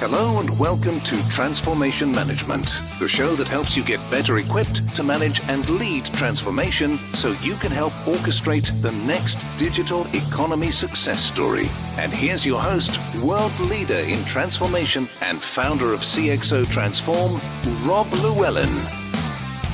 Hello and welcome to Transformation Management, the show that helps you get better equipped to manage and lead transformation so you can help orchestrate the next digital economy success story. And here's your host, world leader in transformation and founder of CXO Transform, Rob Llewellyn.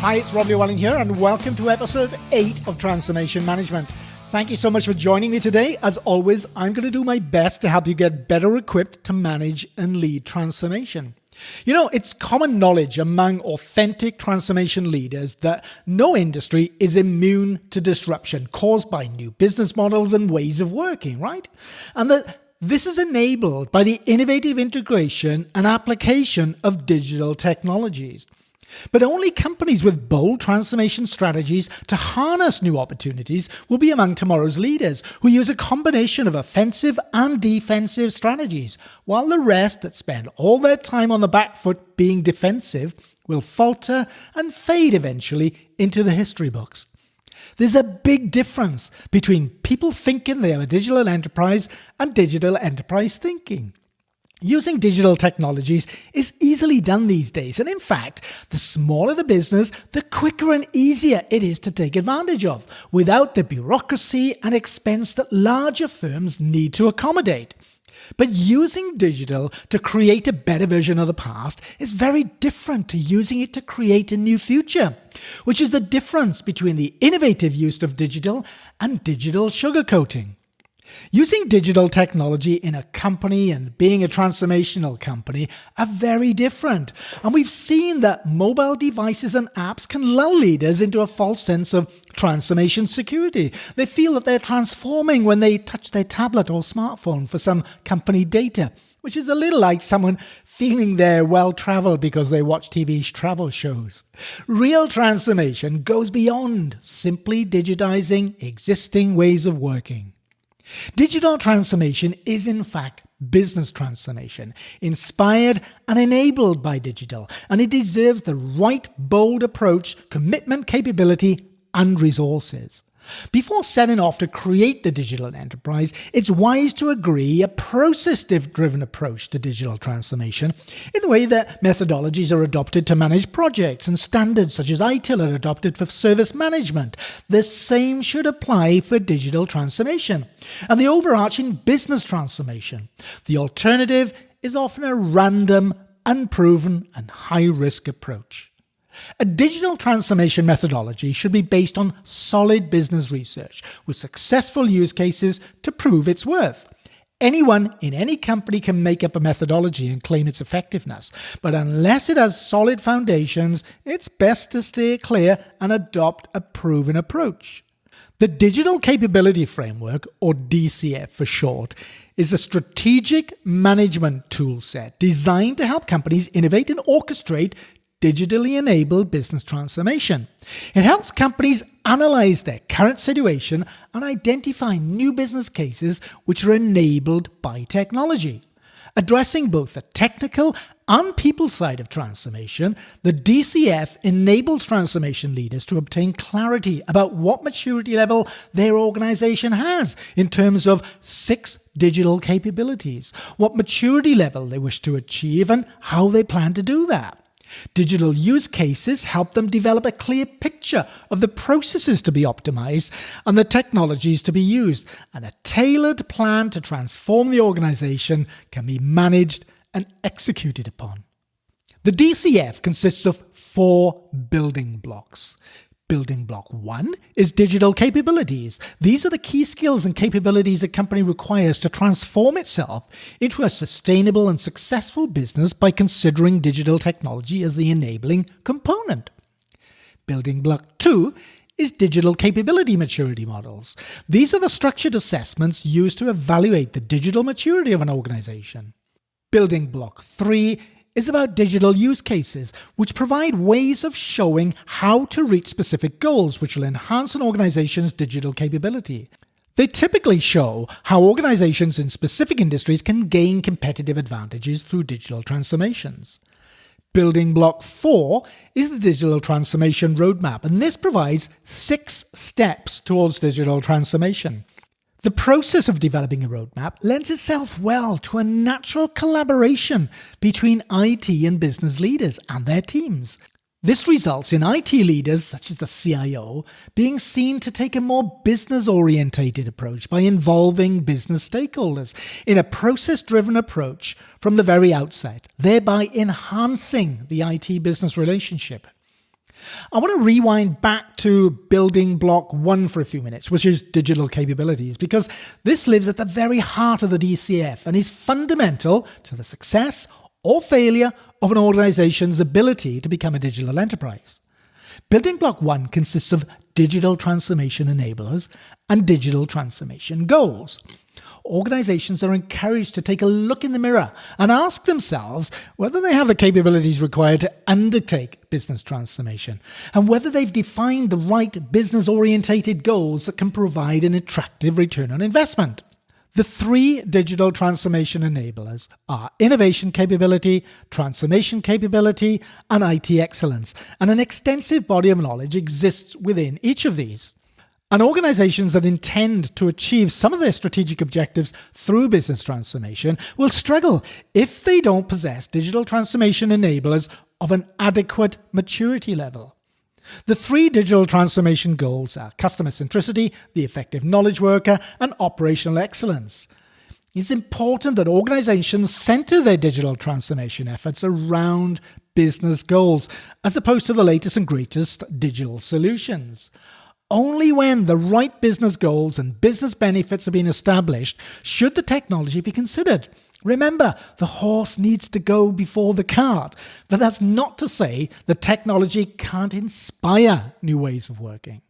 Hi, it's Rob Llewellyn here and welcome to episode 8 of Transformation Management. Thank you so much for joining me today. As always, I'm going to do my best to help you get better equipped to manage and lead transformation. You know, it's common knowledge among authentic transformation leaders that no industry is immune to disruption caused by new business models and ways of working, right? And that this is enabled by the innovative integration and application of digital technologies. But only companies with bold transformation strategies to harness new opportunities will be among tomorrow's leaders who use a combination of offensive and defensive strategies, while the rest that spend all their time on the back foot being defensive will falter and fade eventually into the history books. There's a big difference between people thinking they have a digital enterprise and digital enterprise thinking. Using digital technologies is easily done these days, and in fact, the smaller the business, the quicker and easier it is to take advantage of, without the bureaucracy and expense that larger firms need to accommodate. But using digital to create a better version of the past is very different to using it to create a new future, which is the difference between the innovative use of digital and digital sugarcoating. Using digital technology in a company and being a transformational company are very different. And we've seen that mobile devices and apps can lull leaders into a false sense of transformation security. They feel that they're transforming when they touch their tablet or smartphone for some company data, which is a little like someone feeling they're well-traveled because they watch TV travel shows. Real transformation goes beyond simply digitizing existing ways of working. Digital transformation is in fact business transformation, inspired and enabled by digital, and it deserves the right bold approach, commitment, capability, and resources. Before setting off to create the digital enterprise, it's wise to agree a process-driven approach to digital transformation in the way that methodologies are adopted to manage projects and standards such as ITIL are adopted for service management. The same should apply for digital transformation and the overarching business transformation. The alternative is often a random, unproven, and high-risk approach. A digital transformation methodology should be based on solid business research with successful use cases to prove its worth. Anyone in any company can make up a methodology and claim its effectiveness, but unless it has solid foundations, it's best to steer clear and adopt a proven approach. The Digital Capability Framework, or DCF for short, is a strategic management toolset designed to help companies innovate and orchestrate digitally enabled business transformation. It helps companies analyze their current situation and identify new business cases which are enabled by technology. Addressing both the technical and people side of transformation, the DCF enables transformation leaders to obtain clarity about what maturity level their organization has in terms of 6 digital capabilities, what maturity level they wish to achieve, and how they plan to do that. Digital use cases help them develop a clear picture of the processes to be optimized and the technologies to be used, and a tailored plan to transform the organization can be managed and executed upon. The DCF consists of 4 building blocks. Building block 1 is digital capabilities. These are the key skills and capabilities a company requires to transform itself into a sustainable and successful business by considering digital technology as the enabling component. Building block 2 is digital capability maturity models. These are the structured assessments used to evaluate the digital maturity of an organization. Building block 3 is about digital use cases, which provide ways of showing how to reach specific goals which will enhance an organization's digital capability. They typically show how organizations in specific industries can gain competitive advantages through digital transformations. Building block 4 is the digital transformation roadmap, and this provides 6 steps towards digital transformation. The process of developing a roadmap lends itself well to a natural collaboration between IT and business leaders and their teams. This results in IT leaders, such as the CIO, being seen to take a more business-orientated approach by involving business stakeholders in a process-driven approach from the very outset, thereby enhancing the IT-business relationship. I want to rewind back to building block 1 for a few minutes, which is digital capabilities, because this lives at the very heart of the DCF and is fundamental to the success or failure of an organization's ability to become a digital enterprise. Building block 1 consists of digital transformation enablers and digital transformation goals. Organizations are encouraged to take a look in the mirror and ask themselves whether they have the capabilities required to undertake business transformation and whether they've defined the right business-orientated goals that can provide an attractive return on investment. The 3 digital transformation enablers are innovation capability, transformation capability, and IT excellence, and an extensive body of knowledge exists within each of these. And organizations that intend to achieve some of their strategic objectives through business transformation will struggle if they don't possess digital transformation enablers of an adequate maturity level. The 3 digital transformation goals are customer centricity, the effective knowledge worker, and operational excellence. It's important that organizations center their digital transformation efforts around business goals, as opposed to the latest and greatest digital solutions. Only when the right business goals and business benefits have been established should the technology be considered. Remember, the horse needs to go before the cart, but that's not to say that technology can't inspire new ways of working.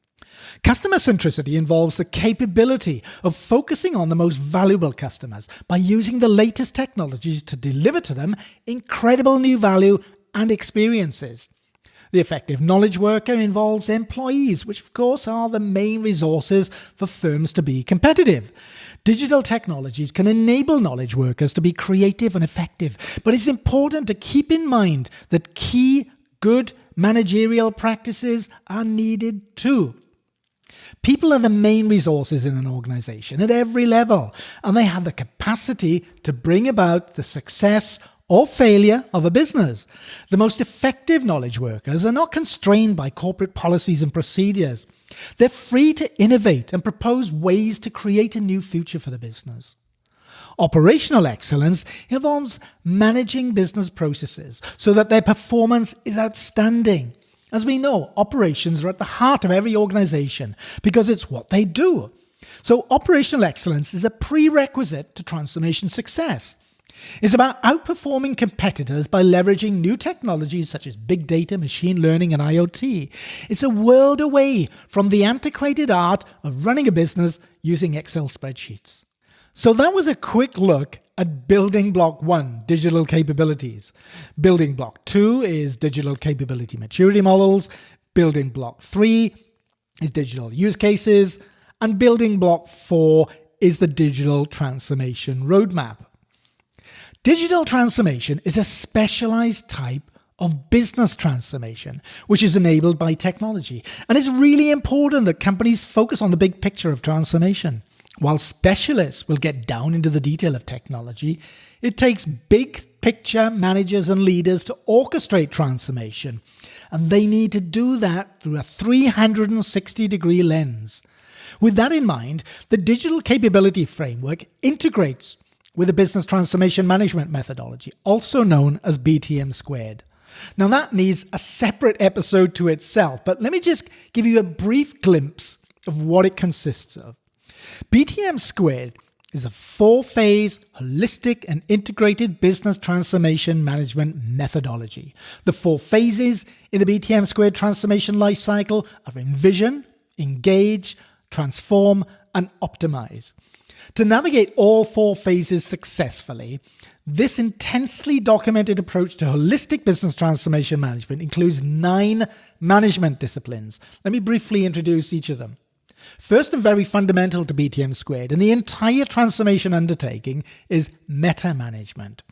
Customer centricity involves the capability of focusing on the most valuable customers by using the latest technologies to deliver to them incredible new value and experiences. The effective knowledge worker involves employees, which of course are the main resources for firms to be competitive. Digital technologies can enable knowledge workers to be creative and effective, but it's important to keep in mind that key good managerial practices are needed too. People are the main resources in an organization at every level, and they have the capacity to bring about the success or failure of a business. The most effective knowledge workers are not constrained by corporate policies and procedures. They're free to innovate and propose ways to create a new future for the business. Operational excellence involves managing business processes so that their performance is outstanding. As we know, operations are at the heart of every organization because it's what they do. So operational excellence is a prerequisite to transformation success. It's about outperforming competitors by leveraging new technologies such as big data, machine learning, and IoT. It's a world away from the antiquated art of running a business using Excel spreadsheets. So that was a quick look at building block 1, digital capabilities. Building block 2 is digital capability maturity models. Building block 3 is digital use cases. And building block 4 is the digital transformation roadmap. Digital transformation is a specialized type of business transformation, which is enabled by technology. And it's really important that companies focus on the big picture of transformation. While specialists will get down into the detail of technology, it takes big picture managers and leaders to orchestrate transformation. And they need to do that through a 360-degree lens. With that in mind, the digital capability framework integrates with a business transformation management methodology, also known as BTM squared. Now that needs a separate episode to itself, but let me just give you a brief glimpse of what it consists of. BTM squared is a 4-phase, holistic and integrated business transformation management methodology. The 4 phases in the BTM squared transformation lifecycle are envision, engage, transform, and optimize. To navigate all 4 phases successfully, this intensely documented approach to holistic business transformation management includes 9 management disciplines. Let me briefly introduce each of them. First and very fundamental to BTM squared and the entire transformation undertaking is meta management,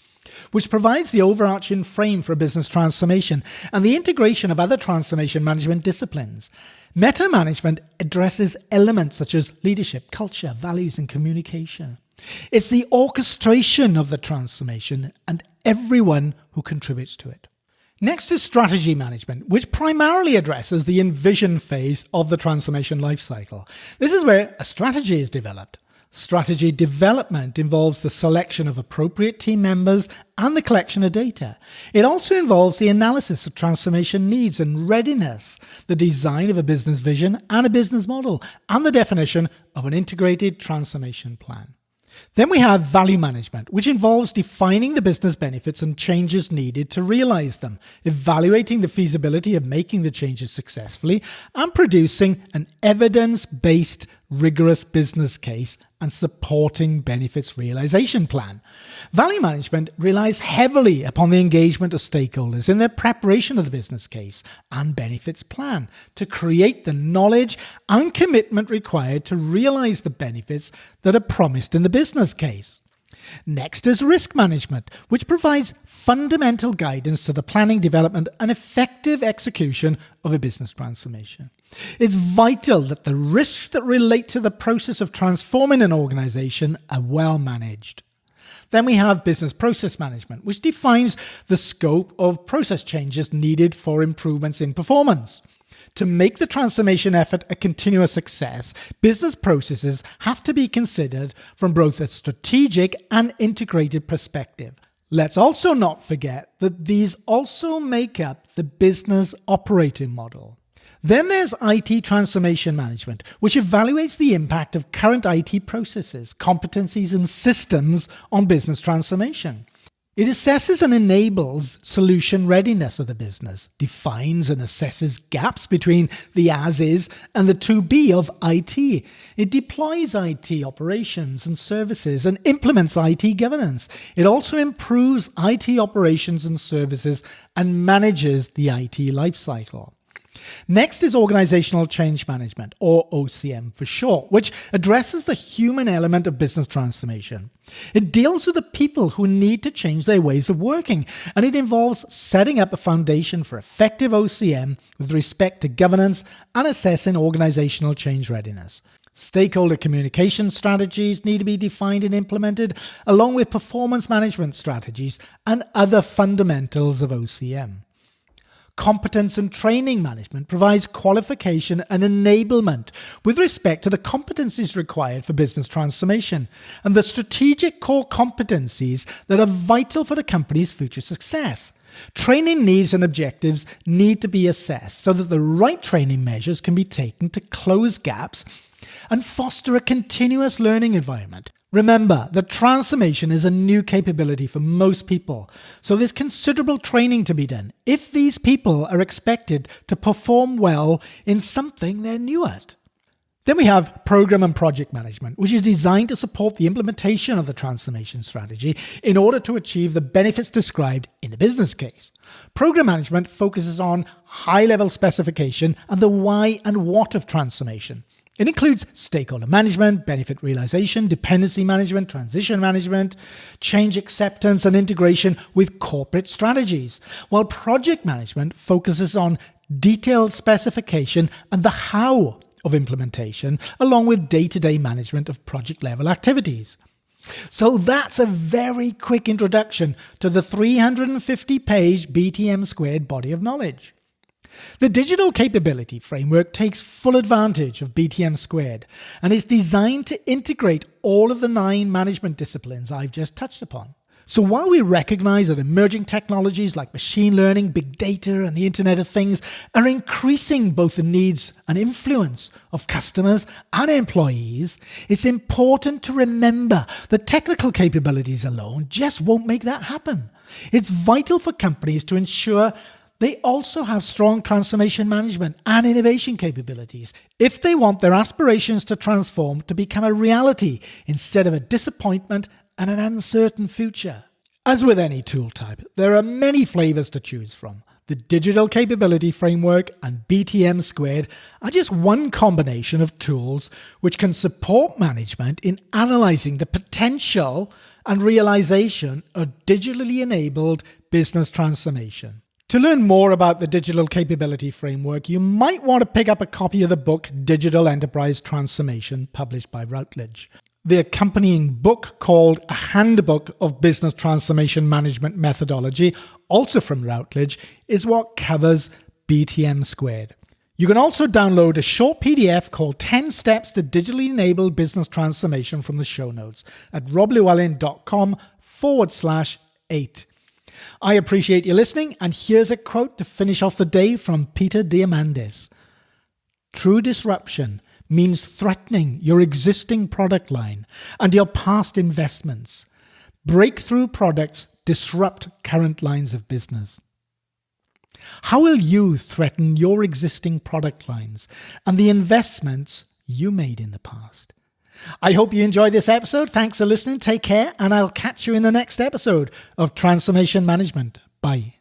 which provides the overarching frame for business transformation and the integration of other transformation management disciplines. Meta management addresses elements such as leadership, culture, values, and communication. It's the orchestration of the transformation and everyone who contributes to it. Next is strategy management, which primarily addresses the envision phase of the transformation lifecycle. This is where a strategy is developed. Strategy development involves the selection of appropriate team members and the collection of data. It also involves the analysis of transformation needs and readiness, the design of a business vision and a business model, and the definition of an integrated transformation plan. Then we have value management, which involves defining the business benefits and changes needed to realize them, evaluating the feasibility of making the changes successfully, and producing an evidence-based, rigorous business case and supporting benefits realization plan. Value management relies heavily upon the engagement of stakeholders in their preparation of the business case and benefits plan to create the knowledge and commitment required to realize the benefits that are promised in the business case. Next is risk management, which provides fundamental guidance to the planning, development, and effective execution of a business transformation. It's vital that the risks that relate to the process of transforming an organization are well managed. Then we have business process management, which defines the scope of process changes needed for improvements in performance. To make the transformation effort a continuous success, business processes have to be considered from both a strategic and integrated perspective. Let's also not forget that these also make up the business operating model. Then there's IT transformation management, which evaluates the impact of current IT processes, competencies, and systems on business transformation. It assesses and enables solution readiness of the business, defines and assesses gaps between the as-is and the to-be of IT. It deploys IT operations and services and implements IT governance. It also improves IT operations and services and manages the IT lifecycle. Next is organizational change management, or OCM for short, which addresses the human element of business transformation. It deals with the people who need to change their ways of working, and it involves setting up a foundation for effective OCM with respect to governance and assessing organizational change readiness. Stakeholder communication strategies need to be defined and implemented, along with performance management strategies and other fundamentals of OCM. Competence and training management provides qualification and enablement with respect to the competencies required for business transformation and the strategic core competencies that are vital for the company's future success. Training needs and objectives need to be assessed so that the right training measures can be taken to close gaps and foster a continuous learning environment. Remember that transformation is a new capability for most people, so there's considerable training to be done if these people are expected to perform well in something they're new at. Then we have program and project management, which is designed to support the implementation of the transformation strategy in order to achieve the benefits described in the business case. Program management focuses on high-level specification and the why and what of transformation. It includes stakeholder management, benefit realization, dependency management, transition management, change acceptance, and integration with corporate strategies, while project management focuses on detailed specification and the how of implementation, along with day-to-day management of project-level activities. So that's a very quick introduction to the 350-page BTM squared body of knowledge. The digital capability framework takes full advantage of BTM squared and is designed to integrate all of the 9 management disciplines I've just touched upon. So while we recognize that emerging technologies like machine learning, big data, and the Internet of Things are increasing both the needs and influence of customers and employees, it's important to remember that technical capabilities alone just won't make that happen. It's vital for companies to ensure they also have strong transformation management and innovation capabilities if they want their aspirations to transform to become a reality instead of a disappointment and an uncertain future. As with any tool type, there are many flavors to choose from. The digital capability framework and BTM squared are just one combination of tools which can support management in analyzing the potential and realization of digitally enabled business transformation. To learn more about the Digital Capability Framework, you might want to pick up a copy of the book Digital Enterprise Transformation, published by Routledge. The accompanying book, called A Handbook of Business Transformation Management Methodology, also from Routledge, is what covers BTM squared. You can also download a short PDF called 10 Steps to Digitally Enable Business Transformation from the show notes at roblewellyn.com/8. I appreciate you listening, and here's a quote to finish off the day from Peter Diamandis. True disruption means threatening your existing product line and your past investments. Breakthrough products disrupt current lines of business. How will you threaten your existing product lines and the investments you made in the past? I hope you enjoyed this episode. Thanks for listening. Take care, and I'll catch you in the next episode of Transformation Management. Bye.